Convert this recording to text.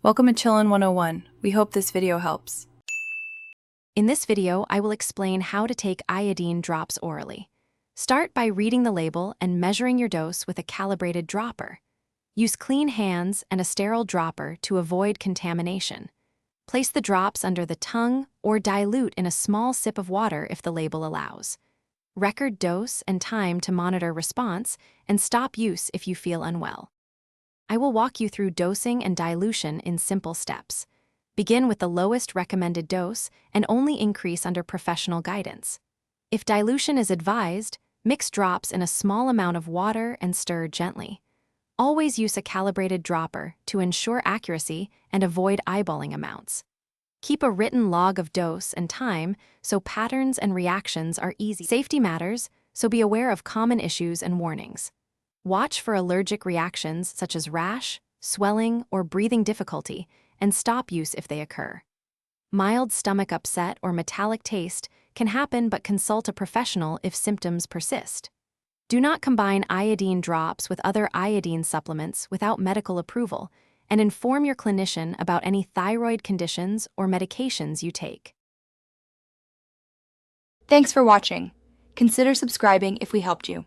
Welcome to Chillin' 101. We hope this video helps. In this video, I will explain how to take iodine drops orally. Start by reading the label and measuring your dose with a calibrated dropper. Use clean hands and a sterile dropper to avoid contamination. Place the drops under the tongue or dilute in a small sip of water if the label allows. Record dose and time to monitor response and stop use if you feel unwell. I will walk you through dosing and dilution in simple steps. Begin with the lowest recommended dose and only increase under professional guidance. If dilution is advised, mix drops in a small amount of water and stir gently. Always use a calibrated dropper to ensure accuracy and avoid eyeballing amounts. Keep a written log of dose and time so patterns and reactions are easy. Safety matters, so be aware of common issues and warnings. Watch for allergic reactions such as rash, swelling, or breathing difficulty, and stop use if they occur. Mild stomach upset or metallic taste can happen, but consult a professional if symptoms persist. Do not combine iodine drops with other iodine supplements without medical approval, and inform your clinician about any thyroid conditions or medications you take. Thanks for watching. Consider subscribing if we helped you.